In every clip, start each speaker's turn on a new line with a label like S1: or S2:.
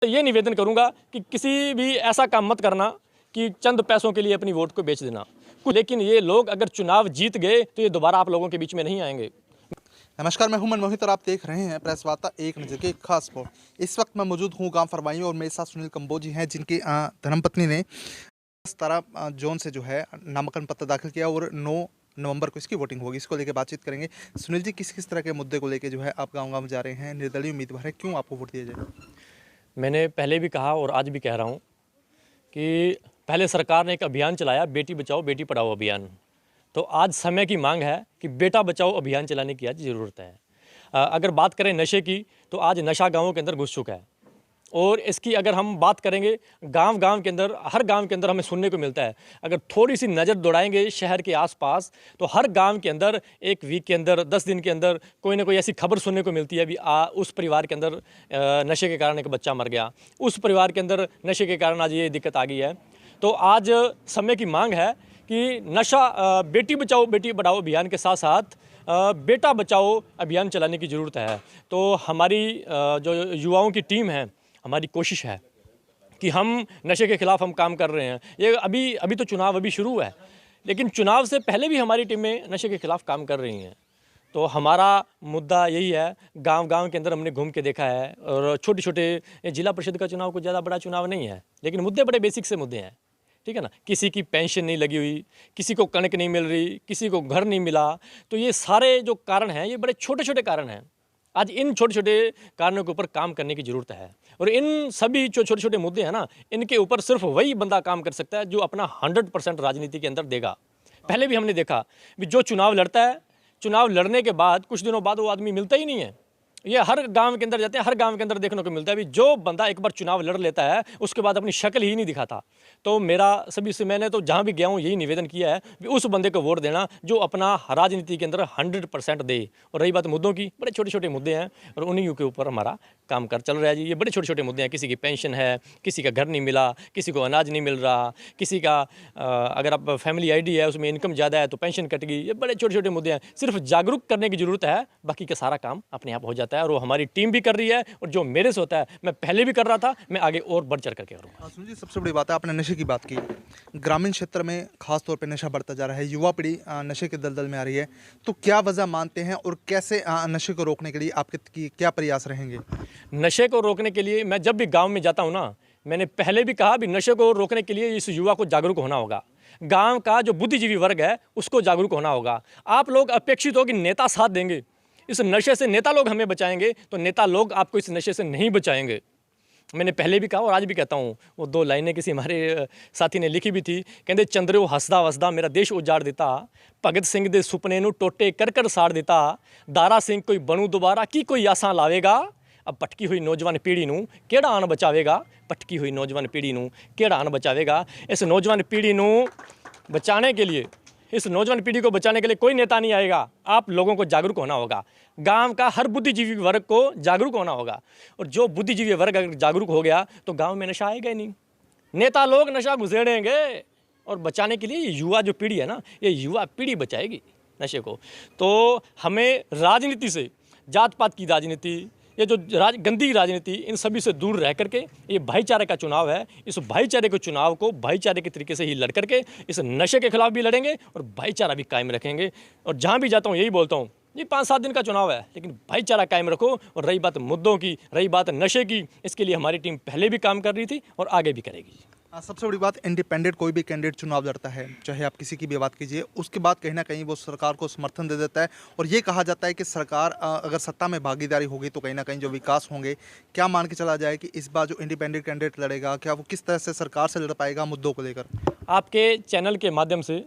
S1: तो ये निवेदन करूंगा कि किसी भी ऐसा काम मत करना कि चंद पैसों के लिए अपनी वोट को बेच देना। लेकिन ये लोग अगर चुनाव जीत गए तो ये दोबारा आप लोगों के बीच में नहीं आएंगे।
S2: नमस्कार, मैं हूं मनमोहित और आप देख रहे हैं प्रेस वार्ता एक नज़र की एक खास रिपोर्ट। इस वक्त मैं मौजूद हूं गांव फरवाई और मेरे साथ सुनील कंबोजी हैं, जिनकी धर्मपत्नी ने 17 जोन से जो है नामांकन पत्र दाखिल किया और 9 नवंबर को इसकी वोटिंग होगी। इसको लेकर बातचीत करेंगे। सुनील जी, किस किस तरह के मुद्दे को लेकर जो है आप गाँव गाँव जा रहे हैं, निर्दलीय उम्मीदवार है, क्यों आपको वोट दिया जाए?
S1: मैंने पहले भी कहा और आज भी कह रहा हूँ कि पहले सरकार ने एक अभियान चलाया, बेटी बचाओ बेटी पढ़ाओ अभियान। तो आज समय की मांग है कि बेटा बचाओ अभियान चलाने की आज ज़रूरत है। अगर बात करें नशे की, तो आज नशा गाँवों के अंदर घुस चुका है और इसकी अगर हम बात करेंगे गांव गांव के अंदर, हर गांव के अंदर हमें सुनने को मिलता है। अगर थोड़ी सी नज़र दौड़ाएंगे शहर के आसपास तो हर गांव के अंदर एक वीक के अंदर 10 दिन के अंदर कोई ना कोई ऐसी खबर सुनने को मिलती है भी उस परिवार के अंदर नशे के कारण एक बच्चा मर गया, उस परिवार के अंदर नशे के कारण आज ये दिक्कत आ गई है। तो आज समय की मांग है कि नशा बेटी बचाओ बेटी पढ़ाओ अभियान के साथ साथ बेटा बचाओ अभियान चलाने की ज़रूरत है। तो हमारी जो युवाओं की टीम है, हमारी कोशिश है कि हम नशे के खिलाफ हम काम कर रहे हैं। ये अभी तो चुनाव अभी शुरू है, लेकिन चुनाव से पहले भी हमारी टीमें नशे के खिलाफ काम कर रही हैं। तो हमारा मुद्दा यही है, गांव गांव के अंदर हमने घूम के देखा है और छोटे छोटे जिला परिषद का चुनाव कोई ज़्यादा बड़ा चुनाव नहीं है, लेकिन मुद्दे बड़े बेसिक से मुद्दे हैं, ठीक है ना। किसी की पेंशन नहीं लगी हुई, किसी को कणक नहीं मिल रही, किसी को घर नहीं मिला। तो ये सारे जो कारण हैं ये बड़े छोटे छोटे कारण हैं। आज इन छोटे छोटे कारणों के ऊपर काम करने की ज़रूरत है और इन सभी जो छोटे छोटे मुद्दे हैं ना, इनके ऊपर सिर्फ वही बंदा काम कर सकता है जो अपना 100% राजनीति के अंदर देगा। पहले भी हमने देखा भी जो चुनाव लड़ता है, चुनाव लड़ने के बाद कुछ दिनों बाद वो आदमी मिलता ही नहीं है। ये हर गांव के अंदर जाते हैं, हर गांव के अंदर देखने को मिलता है भी जो बंदा एक बार चुनाव लड़ लेता है उसके बाद अपनी शक्ल ही नहीं दिखाता। तो मेरा सभी से, मैंने तो जहां भी गया हूं यही निवेदन किया है कि उस बंदे को वोट देना जो अपना राजनीति के अंदर 100% दे। और रही बात मुद्दों की, बड़े छोटे छोटे मुद्दे हैं और उन्हीं के ऊपर हमारा काम कर चल रहा है जी। ये बड़े छोटे छोटे मुद्दे हैं, किसी की पेंशन है, किसी का घर नहीं मिला, किसी को अनाज नहीं मिल रहा, किसी का अगर आप फैमिली ID है उसमें इनकम ज़्यादा है तो पेंशन कट गई। ये बड़े छोटे छोटे मुद्दे हैं, सिर्फ जागरूक करने की ज़रूरत है, बाकी का सारा काम अपने आप हो जाता है और वो हमारी टीम भी कर रही है। और जो मेरे से होता है मैं पहले भी कर रहा था, मैं आगे और बढ़ चढ़ करके करूँगा।
S2: सुनील जी, सबसे बड़ी बात है, आपने नशे की बात की। ग्रामीण क्षेत्र में खास तौर पे नशा बढ़ता जा रहा है, युवा पीढ़ी नशे के दलदल में आ रही है। तो क्या वजह मानते हैं और कैसे नशे को रोकने के लिए आपके क्या प्रयास रहेंगे?
S1: नशे को रोकने के लिए मैं जब भी गांव में जाता हूं ना, मैंने पहले भी कहा भी नशे को रोकने के लिए इस युवा को जागरूक होना होगा। गांव का जो बुद्धिजीवी वर्ग है उसको जागरूक होना होगा। आप लोग अपेक्षित हो कि नेता साथ देंगे, इस नशे से नेता लोग हमें बचाएंगे, तो नेता लोग आपको इस नशे से नहीं बचाएंगे। मैंने पहले भी कहा और आज भी कहता हूँ। वो 2 लाइनें किसी हमारे साथी ने लिखी भी थी, कहते चंद्रो हसदा वसदा मेरा देश उजाड़ देता, भगत सिंह दे सुपने नू टोटे कर कर साड़ देता, दारा सिंह कोई बनू दोबारा की कोई आसां लावेगा, अब भटकी हुई नौजवान पीढ़ी नू केड़ा आन बचावेगा, भटकी हुई नौजवान पीढ़ी नू केड़ा आन बचावेगा। इस नौजवान पीढ़ी नू बचाने के लिए, इस नौजवान पीढ़ी को बचाने के लिए कोई नेता नहीं आएगा, आप लोगों को जागरूक होना होगा। गांव का हर बुद्धिजीवी वर्ग को जागरूक होना होगा और जो बुद्धिजीवी वर्ग अगर जागरूक हो गया तो गांव में नशा आएगा ही नहीं। नेता लोग नशा घुसेड़ेंगे और बचाने के लिए ये युवा जो पीढ़ी है ना, ये युवा पीढ़ी बचाएगी नशे को। तो हमें राजनीति से, जात पात की राजनीति, ये जो गंदी राजनीति, इन सभी से दूर रह करके ये भाईचारे का चुनाव है। इस भाईचारे के चुनाव को भाईचारे के तरीके से ही लड़ करके इस नशे के खिलाफ भी लड़ेंगे और भाईचारा भी कायम रखेंगे। और जहाँ भी जाता हूँ यही बोलता हूँ, ये 5-7 दिन का चुनाव है, लेकिन भाईचारा कायम रखो। और रही बात मुद्दों की, रही बात नशे की, इसके लिए हमारी टीम पहले भी काम कर रही थी और आगे भी करेगी।
S2: सबसे बड़ी बात, इंडिपेंडेंट कोई भी कैंडिडेट चुनाव लड़ता है, चाहे आप किसी की भी बात कीजिए, उसके बाद कहीं ना कहीं वो सरकार को समर्थन दे देता है और ये कहा जाता है कि सरकार अगर सत्ता में भागीदारी होगी तो कहीं ना कहीं जो विकास होंगे। क्या मान के चला जाए कि इस बार जो इंडिपेंडेंट कैंडिडेट लड़ेगा, क्या वो किस तरह से सरकार से लड़ पाएगा मुद्दों को लेकर?
S1: आपके चैनल के माध्यम से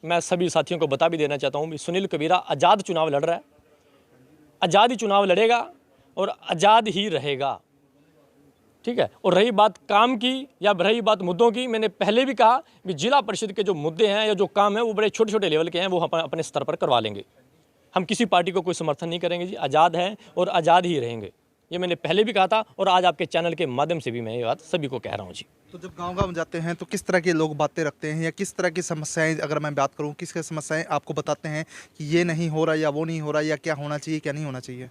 S1: मैं सभी साथियों को बता भी देना चाहता हूँ, सुनील कबीरा आज़ाद चुनाव लड़ रहा है, आज़ाद ही चुनाव लड़ेगा और आज़ाद ही रहेगा, ठीक है। और रही बात काम की या रही बात मुद्दों की, मैंने पहले भी कहा कि जिला परिषद के जो मुद्दे हैं या जो काम है वो बड़े छोटे छोटे लेवल के हैं, वो हम अपने स्तर पर करवा लेंगे। हम किसी पार्टी को कोई समर्थन नहीं करेंगे जी, आज़ाद हैं और आज़ाद ही रहेंगे। ये मैंने पहले भी कहा था और आज आपके चैनल के माध्यम से भी मैं ये बात सभी को कह रहा हूँ जी।
S2: तो जब गांव-गांव जाते हैं तो किस तरह के लोग बातें रखते हैं या किस तरह की समस्याएं, अगर मैं बात करूं, किस समस्याएं आपको बताते हैं कि ये नहीं हो रहा या वो नहीं हो रहा या क्या होना चाहिए क्या नहीं होना चाहिए?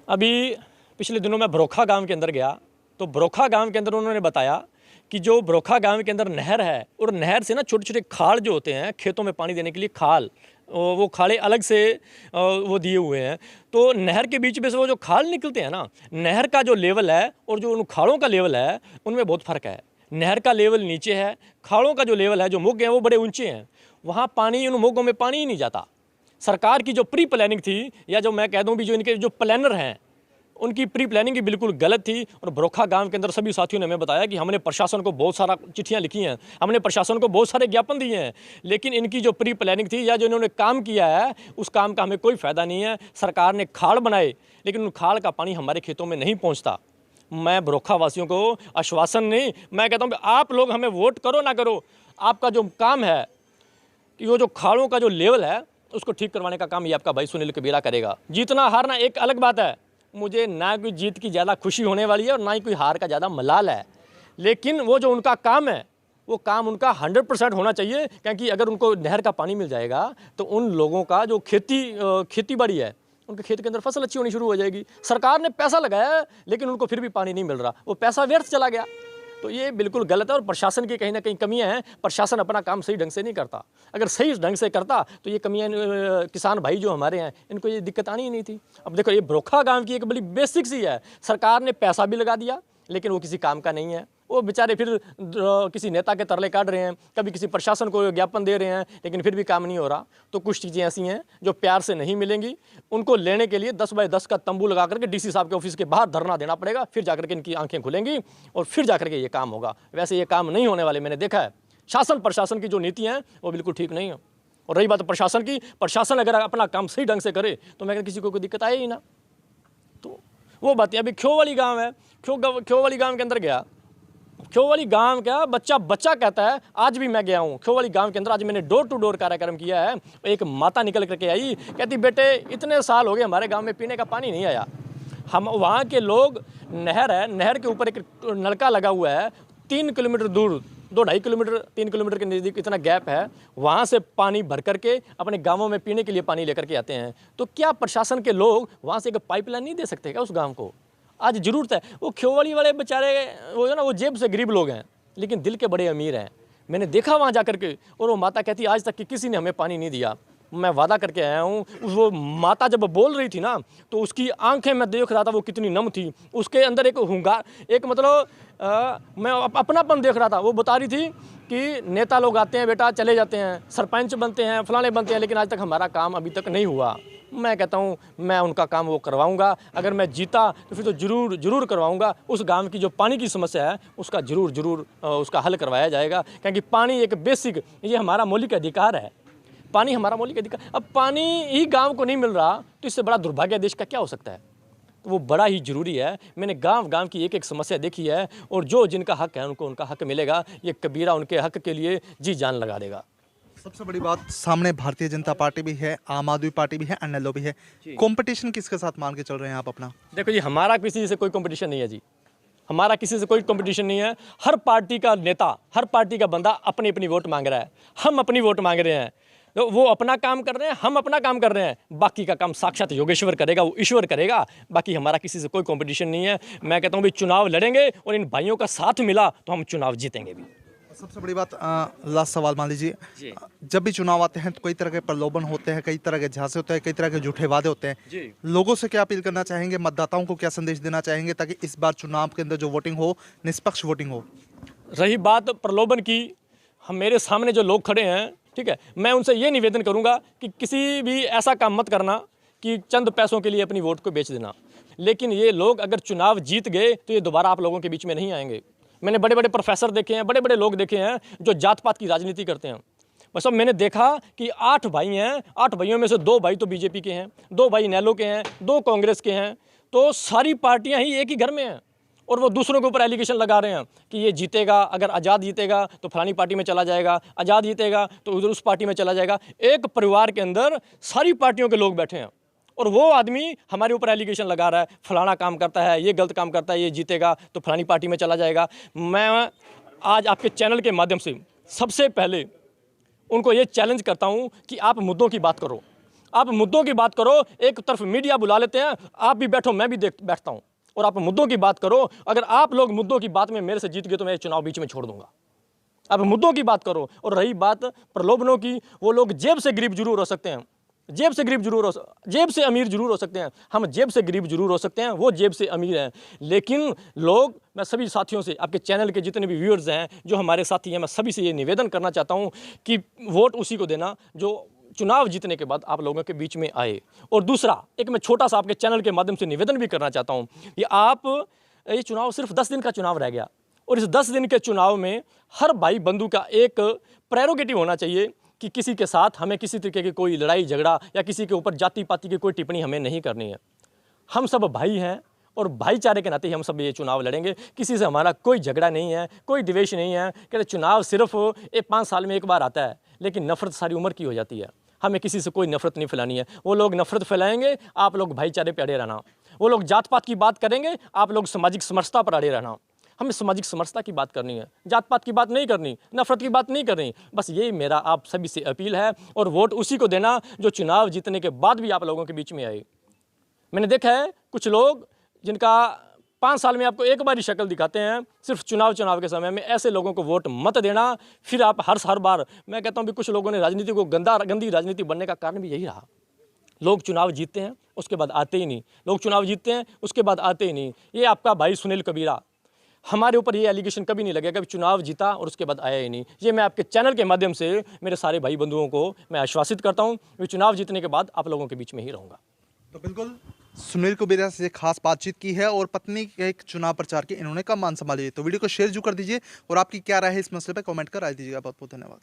S1: अभी पिछले दिनों मैं भरोखा गांव के अंदर गया, तो बरोखा गांव के अंदर उन्होंने बताया कि जो बरोखा गांव के अंदर नहर है और नहर से ना छोटे छोटे खाल जो होते हैं खेतों में पानी देने के लिए खाल, वो खाड़े अलग से वो दिए हुए हैं। तो नहर के बीच में से वो जो खाल निकलते हैं ना, नहर का जो लेवल है और जो उन खाड़ों का लेवल है उनमें बहुत फ़र्क है। नहर का लेवल नीचे है, खाड़ों का जो लेवल है, जो मोगे हैं वो बड़े ऊंचे हैं, वहाँ पानी, उन मोगों में पानी ही नहीं जाता। सरकार की जो प्री प्लानिंग थी, या जो मैं कह दूँ भी जो इनके जो प्लानर हैं उनकी प्री प्लानिंग ही बिल्कुल गलत थी। और बरोखा गांव के अंदर सभी साथियों ने हमें बताया कि हमने प्रशासन को बहुत सारा चिट्ठियां लिखी हैं, हमने प्रशासन को बहुत सारे ज्ञापन दिए हैं, लेकिन इनकी जो प्री प्लानिंग थी या जो इन्होंने काम किया है उस काम का हमें कोई फ़ायदा नहीं है। सरकार ने खाड़ बनाए लेकिन उन खाड़ का पानी हमारे खेतों में नहीं पहुँचता। मैं बरोखा वासियों को आश्वासन नहीं, मैं कहता हूँ कि आप लोग हमें वोट करो ना करो, आपका जो काम है कि वो जो खाड़ों का जो लेवल है उसको ठीक करवाने का काम ये आपका भाई सुनील कबीरा करेगा। जीतना हारना एक अलग बात है, मुझे ना कोई जीत की ज़्यादा खुशी होने वाली है और ना ही कोई हार का ज़्यादा मलाल है, लेकिन वो जो उनका काम है वो काम उनका 100% होना चाहिए। क्योंकि अगर उनको नहर का पानी मिल जाएगा तो उन लोगों का जो खेती बाड़ी है, उनके खेत के अंदर फसल अच्छी होनी शुरू हो जाएगी। सरकार ने पैसा लगाया है लेकिन उनको फिर भी पानी नहीं मिल रहा, वो पैसा व्यर्थ चला गया। तो ये बिल्कुल गलत है और प्रशासन की कहीं ना कहीं कमियां हैं। प्रशासन अपना काम सही ढंग से नहीं करता, अगर सही ढंग से करता तो ये कमियां किसान भाई जो हमारे हैं इनको ये दिक्कत आनी ही नहीं थी। अब देखो, ये बरोखा गांव की एक बड़ी बेसिक सी है, सरकार ने पैसा भी लगा दिया लेकिन वो किसी काम का नहीं है। वो बेचारे फिर किसी नेता के तरले काट रहे हैं, कभी किसी प्रशासन को ज्ञापन दे रहे हैं, लेकिन फिर भी काम नहीं हो रहा। तो कुछ चीज़ें ऐसी हैं जो प्यार से नहीं मिलेंगी, उनको लेने के लिए 10 बाय 10 का तंबू लगा करके डीसी साहब के ऑफिस के बाहर धरना देना पड़ेगा, फिर जाकर के इनकी आंखें खुलेंगी और फिर जाकर के ये काम होगा। वैसे ये काम नहीं होने वाले मैंने देखा है। शासन प्रशासन की जो नीति हैं वो बिल्कुल ठीक नहीं है। और रही बात प्रशासन की, प्रशासन अगर अपना काम सही ढंग से करे तो मैं किसी को कोई दिक्कत आए ही ना। तो वो बातें, अभी ख्यो वाली गाँव है, ख्यो वाली गाँव के अंदर गया, ख्यो वाली गांव का बच्चा कहता है, आज भी मैं गया हूँ ख्यो वाली गांव के अंदर, आज मैंने डोर टू डोर कार्यक्रम किया है। एक माता निकल करके आई, कहती बेटे इतने साल हो गए हमारे गांव में पीने का पानी नहीं आया। हम वहाँ के लोग, नहर है, नहर के ऊपर एक नलका लगा हुआ है, 3 किलोमीटर दूर, 2-2.5 किलोमीटर 3 किलोमीटर के नज़दीक इतना गैप है, वहाँ से पानी भर करके अपने गाँवों में पीने के लिए पानी लेकर के आते हैं। तो क्या प्रशासन के लोग वहाँ से एक पाइपलाइन नहीं दे सकते क्या उस गाँव को? आज ज़रूरत है। वो ख्योवाली वाले बेचारे, वो है ना, वो जेब से गरीब लोग हैं लेकिन दिल के बड़े अमीर हैं। मैंने देखा वहाँ जा कर के, और वो माता कहती आज तक कि किसी ने हमें पानी नहीं दिया। मैं वादा करके आया हूँ। वो माता जब बोल रही थी ना तो उसकी आंखें मैं देख रहा था वो कितनी नम थी, उसके अंदर एक हुंगार, एक मतलब मैं अपनापन देख रहा था। वो बता रही थी कि नेता लोग आते हैं बेटा, चले जाते हैं, सरपंच बनते हैं, फलाने बनते हैं, लेकिन आज तक हमारा काम अभी तक नहीं हुआ। मैं कहता हूँ मैं उनका काम वो करवाऊंगा, अगर मैं जीता तो फिर तो जरूर करवाऊंगा। उस गांव की जो पानी की समस्या है उसका जरूर उसका हल करवाया जाएगा, क्योंकि पानी एक बेसिक, ये हमारा मौलिक अधिकार है। पानी हमारा मौलिक अधिकार, अब पानी ही गांव को नहीं मिल रहा तो इससे बड़ा दुर्भाग्य देश का क्या हो सकता है? तो वो बड़ा ही ज़रूरी है। मैंने गांव की एक समस्या देखी है और जो जिनका हक है उनको उनका हक मिलेगा। ये कबीरा उनके हक के लिए जी जान लगा देगा।
S2: सबसे बड़ी बात, सामने भारतीय जनता पार्टी भी है, आम आदमी पार्टी भी है, एनएलओ भी है। कंपटीशन किसके साथ मान के चल रहे हैं आप अपना?
S1: देखो जी, हमारा किसी से कोई कंपटीशन नहीं है जी, हमारा किसी से कोई कंपटीशन नहीं है। हर पार्टी का नेता, हर पार्टी का बंदा अपनी अपनी वोट मांग रहा है। हम अपनी वोट मांग रहे हैं, तो वो अपना काम कर रहे हैं, हम अपना काम कर रहे हैं। बाकी का काम साक्षात योगेश्वर करेगा, वो ईश्वर करेगा। बाकी हमारा किसी से कोई कंपटीशन नहीं है। मैं कहता हूँ भी चुनाव लड़ेंगे और इन भाइयों का साथ मिला तो हम चुनाव जीतेंगे भी।
S2: सबसे बड़ी बात, लास्ट सवाल मान लीजिए, जब भी चुनाव आते हैं तो कई तरह के प्रलोभन होते हैं, कई तरह के झांसे होते हैं, कई तरह के झूठे वादे होते हैं। लोगों से क्या अपील करना चाहेंगे, मतदाताओं को क्या संदेश देना चाहेंगे ताकि इस बार चुनाव के अंदर जो वोटिंग हो निष्पक्ष वोटिंग हो?
S1: रही बात प्रलोभन की, हम मेरे सामने जो लोग खड़े हैं, ठीक है, मैं उनसे ये निवेदन करूंगा कि किसी भी ऐसा काम मत करना कि चंद पैसों के लिए अपनी वोट को बेच देना। लेकिन ये लोग अगर चुनाव जीत गए तो ये दोबारा आप लोगों के बीच में नहीं आएंगे। मैंने बड़े बड़े प्रोफेसर देखे हैं, बड़े बड़े लोग देखे हैं जो जात पात की राजनीति करते हैं। बस अब मैंने देखा कि 8 भाई हैं, 8 भाइयों में से 2 भाई तो बीजेपी के हैं, 2 भाई इनेलो के हैं, 2 कांग्रेस के हैं। तो सारी पार्टियां ही एक ही घर में हैं और वो दूसरों के ऊपर एलिगेशन लगा रहे हैं कि ये जीतेगा, अगर आज़ाद जीतेगा तो फलानी पार्टी में चला जाएगा, आज़ाद जीतेगा तो उधर उस पार्टी में चला जाएगा। एक परिवार के अंदर सारी पार्टियों के लोग बैठे हैं और वो आदमी हमारे ऊपर एलिगेशन लगा रहा है, फलाना काम करता है, ये गलत काम करता है, ये जीतेगा तो फलानी पार्टी में चला जाएगा। मैं आज आपके चैनल के माध्यम से सबसे पहले उनको ये चैलेंज करता हूँ कि आप मुद्दों की बात करो, आप मुद्दों की बात करो। एक तरफ मीडिया बुला लेते हैं, आप भी बैठो, मैं भी बैठता हूँ। और आप मुद्दों की बात करो। अगर आप लोग मुद्दों की बात में मेरे से जीत गए तो मैं चुनाव बीच में छोड़ दूंगा। अब मुद्दों की बात करो। और रही बात प्रलोभनों की, वो लोग जेब से गरीब जरूर हो सकते हैं, जेब से अमीर जरूर हो सकते हैं। हम जेब से गरीब जरूर हो सकते हैं, वो जेब से अमीर हैं। लेकिन लोग, मैं सभी साथियों से, आपके चैनल के जितने भी व्यूअर्स हैं, जो हमारे साथी हैं, मैं सभी से ये निवेदन करना चाहता हूँ कि वोट उसी को देना जो चुनाव जीतने के बाद आप लोगों के बीच में आए। और दूसरा, एक मैं छोटा सा आपके चैनल के माध्यम से निवेदन भी करना चाहता हूँ कि ये चुनाव सिर्फ 10 दिन का चुनाव रह गया, और इस 10 दिन के चुनाव में हर भाई बंधु का एक प्रेरोगेटिव होना चाहिए कि किसी के साथ हमें किसी तरीके की कोई लड़ाई झगड़ा या किसी के ऊपर जाति पाति की कोई टिप्पणी हमें नहीं करनी है। हम सब भाई हैं और भाईचारे के नाते ही हम सब ये चुनाव लड़ेंगे। किसी से हमारा कोई झगड़ा नहीं है, कोई द्वेष नहीं है। कहते चुनाव सिर्फ 5 साल में एक बार आता है, लेकिन नफरत सारी उम्र की हो जाती है। हमें किसी से कोई नफरत नहीं फैलानी है। वो लोग नफरत फैलाएंगे, आप लोग भाईचारे पे अड़े रहना। वो लोग जात पात की बात करेंगे, आप लोग सामाजिक समरसता पर अड़े रहना। हमें सामाजिक समरसता की बात करनी है, जात पात की बात नहीं करनी, नफरत की बात नहीं करनी। बस यही मेरा आप सभी से अपील है। और वोट उसी को देना जो चुनाव जीतने के बाद भी आप लोगों के बीच में आए। मैंने देखा है कुछ लोग जिनका 5 साल में आपको एक बार ही शक्ल दिखाते हैं, सिर्फ चुनाव के समय में। ऐसे लोगों को वोट मत देना। फिर आप हर बार, मैं कहता हूँ भी कुछ लोगों ने राजनीति को गंदी राजनीति बनने का कारण भी यही रहा। लोग चुनाव जीतते हैं, उसके बाद आते ही नहीं। लोग चुनाव जीतते हैं, उसके बाद आते ही नहीं। ये आपका भाई सुनील कबीरा, हमारे ऊपर ये एलिगेशन कभी नहीं लगेगा कि चुनाव जीता और उसके बाद आया ही नहीं। ये मैं आपके चैनल के माध्यम से मेरे सारे भाई बंधुओं को मैं आश्वासित करता हूँ कि चुनाव जीतने के बाद आप लोगों के बीच में ही रहूँगा।
S2: तो बिल्कुल सुनील कबीरा से खास बातचीत की है और पत्नी के एक चुनाव प्रचार के इन्होंने कम मान संभाली। तो वीडियो को शेयर जरूर कर दीजिए और आपकी क्या राय है इस मसले पर कमेंट कर राय दीजिएगा। बहुत बहुत धन्यवाद।